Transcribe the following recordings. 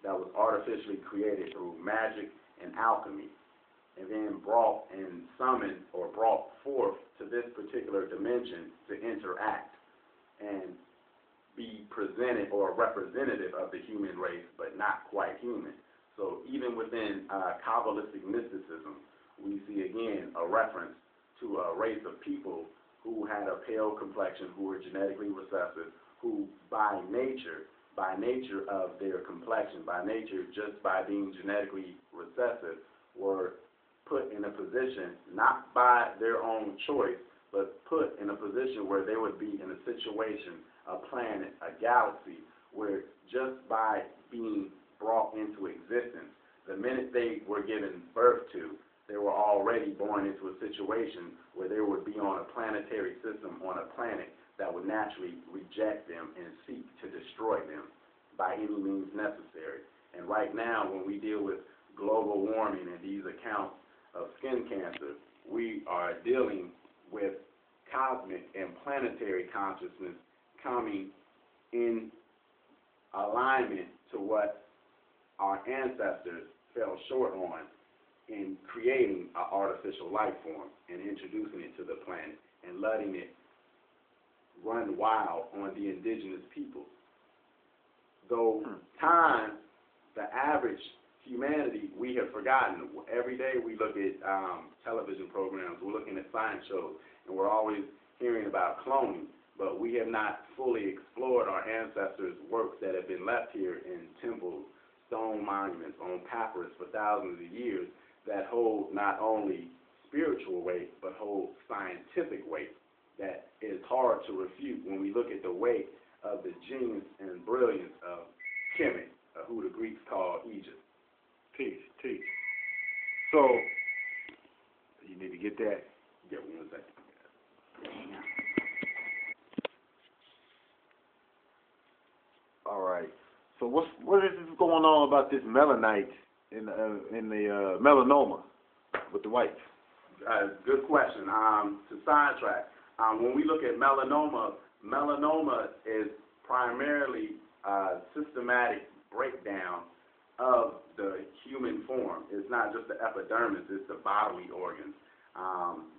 that was artificially created through magic and alchemy, and then brought and summoned or brought forth to this particular dimension to interact and be presented or representative of the human race, but not quite human. So even within Kabbalistic mysticism, we see again a reference to a race of people who had a pale complexion, who were genetically recessive, who by nature of their complexion, by nature just by being genetically recessive, were put in a position, not by their own choice, but put in a position where they would be in a situation, a planet, a galaxy, where just by being brought into existence, the minute they were given birth to, they were already born into a situation where they would be on a planetary system, on a planet that would naturally reject them and seek to destroy them by any means necessary. And right now, when we deal with global warming and these accounts of skin cancer, we are dealing with cosmic and planetary consciousness coming in alignment to what our ancestors fell short on in creating an artificial life form and introducing it to the planet and letting it run wild on the indigenous peoples. Though time, the average humanity, we have forgotten. Every day we look at television programs, we're looking at science shows, and we're always hearing about cloning, but we have not fully explored our ancestors' works that have been left here in temples, stone monuments, on papyrus for thousands of years that hold not only spiritual weight, but hold scientific weight that is hard to refute when we look at the weight of the genius and brilliance of KEMIT, who the Greeks called Egypt. Peace. So, you need to get that. Yeah, 1 second. All right. So what is this going on about this melanite in the melanoma with the whites? Good question. To sidetrack, when we look at melanoma, melanoma is primarily a systematic breakdown of the human form. It's not just the epidermis, it's the bodily organs,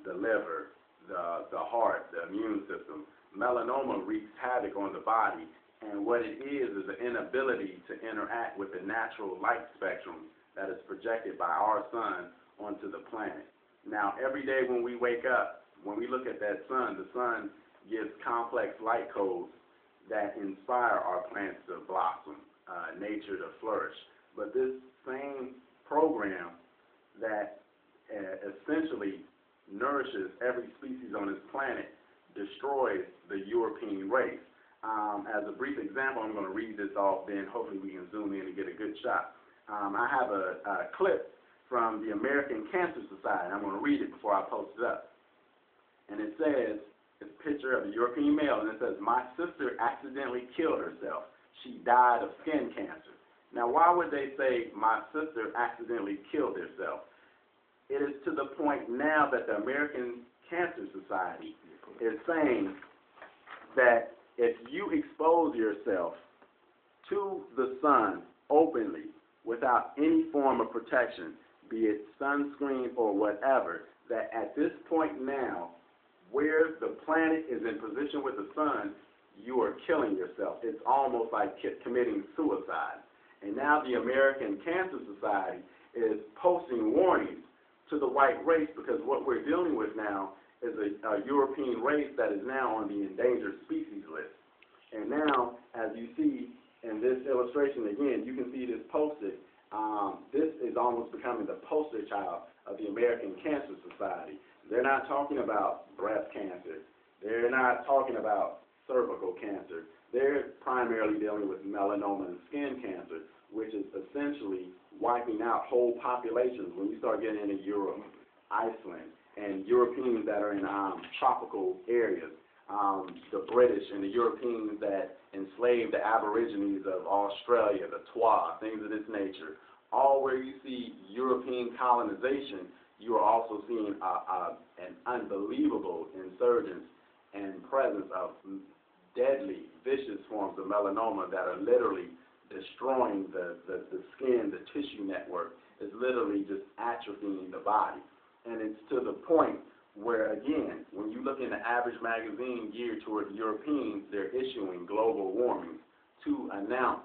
the liver, the heart, the immune system. Melanoma wreaks havoc on the body, and what it is an inability to interact with the natural light spectrum that is projected by our sun onto the planet. Now, every day when we wake up, when we look at that sun, the sun gives complex light codes that inspire our plants to blossom, nature to flourish. But this same program that essentially nourishes every species on this planet destroys the European race. As a brief example, I'm going to read this off, then hopefully we can zoom in and get a good shot. I have a clip from the American Cancer Society. I'm going to read it before I post it up. And it says, it's a picture of a European male, and it says, "My sister accidentally killed herself. She died of skin cancer." Now, why would they say, "My sister accidentally killed herself"? It is to the point now that the American Cancer Society is saying that if you expose yourself to the sun openly without any form of protection, be it sunscreen or whatever, that at this point now, where the planet is in position with the sun, you are killing yourself. It's almost like committing suicide. And now the American Cancer Society is posting warnings to the white race, because what we're dealing with now is a European race that is now on the endangered species list. And now, as you see in this illustration, again, you can see this posted. This is almost becoming the poster child of the American Cancer Society. They're not talking about breast cancer. They're not talking about cervical cancer. They're primarily dealing with melanoma and skin cancer, which is essentially wiping out whole populations when you start getting into Europe, Iceland, and Europeans that are in tropical areas. The British and the Europeans that enslaved the Aborigines of Australia, the Twa, things of this nature. All where you see European colonization, you are also seeing an unbelievable insurgence and presence of deadly, vicious forms of melanoma that are literally destroying the skin, the tissue network. It's literally just atrophying the body. And it's to the point where, again, when you look in the average magazine geared toward Europeans, they're issuing global warming to announce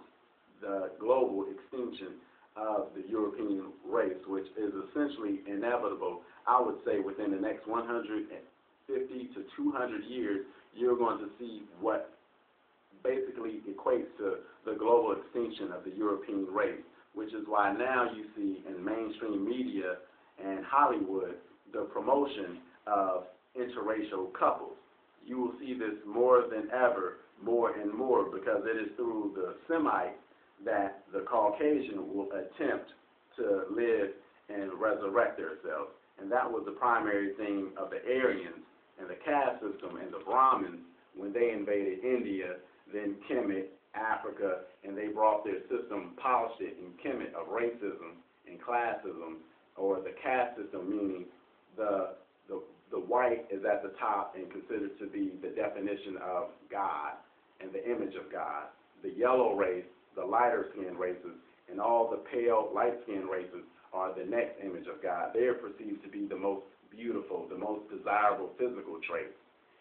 the global extinction of the European race, which is essentially inevitable. I would say within the next 150 to 200 years, you're going to see what basically equates to the global extinction of the European race, which is why now you see in mainstream media and Hollywood the promotion of interracial couples. You will see this more than ever, more and more, because it is through the Semite that the Caucasian will attempt to live and resurrect themselves. And that was the primary thing of the Aryans and the caste system and the Brahmins when they invaded India, then KEMIT, Africa, and they brought their system, polished it in KEMIT of racism and classism, or the caste system, meaning the white is at the top and considered to be the definition of God and the image of God. The yellow race, the lighter skinned races, and all the pale, light skinned races are the next image of God. They are perceived to be the most beautiful, the most desirable physical traits.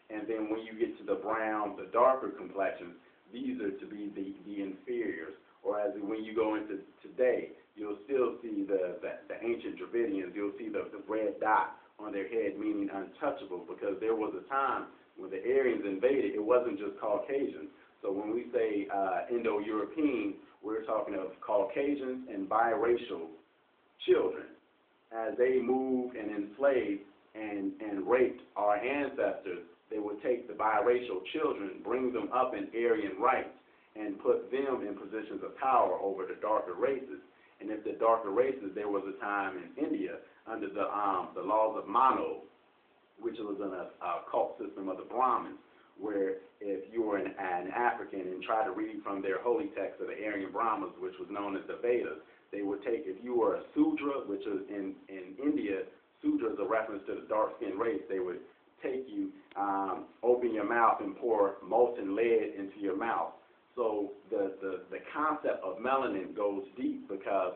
And then when you get to the brown, the darker complexions, these are to be the inferiors. Or as when you go into today, you'll still see the ancient Dravidians, you'll see the red dot on their head, meaning untouchable, because there was a time when the Aryans invaded, it wasn't just Caucasians. So when we say Indo-European, we're talking of Caucasians and biracial children. As they moved and enslaved and raped our ancestors, they would take the biracial children, bring them up in Aryan rights, and put them in positions of power over the darker races. And if the darker races, there was a time in India under the laws of Manu, which was a cult system of the Brahmins, where if you were an African and tried to read from their holy text of the Aryan Brahmas, which was known as the Vedas, they would take, if you were a Sudra, which is in India, Sudra is a reference to the dark-skinned race, they would take you, open your mouth and pour molten lead into your mouth. So the concept of melanin goes deep, because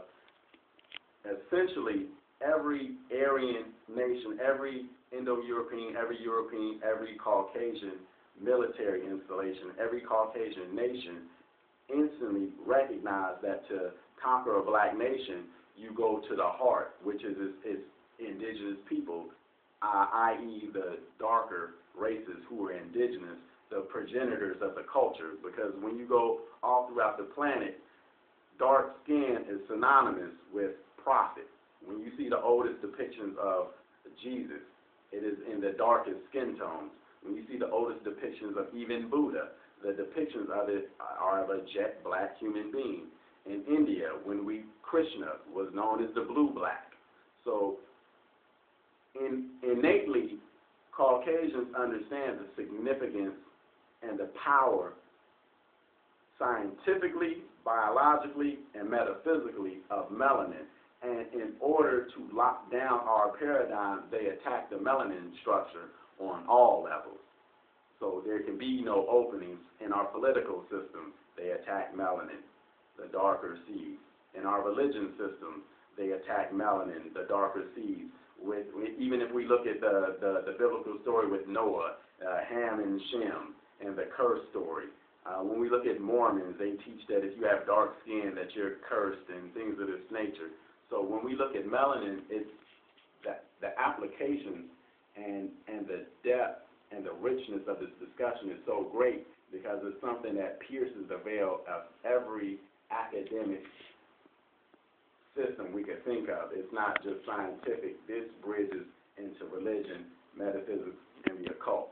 essentially every Aryan nation, every Indo-European, every Caucasian military installation, every Caucasian nation instantly recognized that to conquer a black nation, you go to the heart, which is its indigenous people, i.e. the darker races who are indigenous, the progenitors of the culture. Because when you go all throughout the planet, dark skin is synonymous with prophet. When you see the oldest depictions of Jesus, it is in the darkest skin tones. When you see the oldest depictions of even Buddha, the depictions of it are of a jet black human being. In India, Krishna was known as the blue-black. So innately, Caucasians understand the significance and the power scientifically, biologically, and metaphysically of melanin. And in order to lock down our paradigm, they attack the melanin structure on all levels. So there can be no openings in our political system. They attack melanin, the darker seeds. In our religion system, they attack melanin, the darker seeds. Even if we look at the biblical story with Noah, Ham and Shem, and the curse story. When we look at Mormons, they teach that if you have dark skin, that you're cursed and things of this nature. So when we look at melanin, it's that the application and the depth and the richness of this discussion is so great, because it's something that pierces the veil of every academic system we could think of. It's not just scientific. This bridges into religion, metaphysics, and the occult.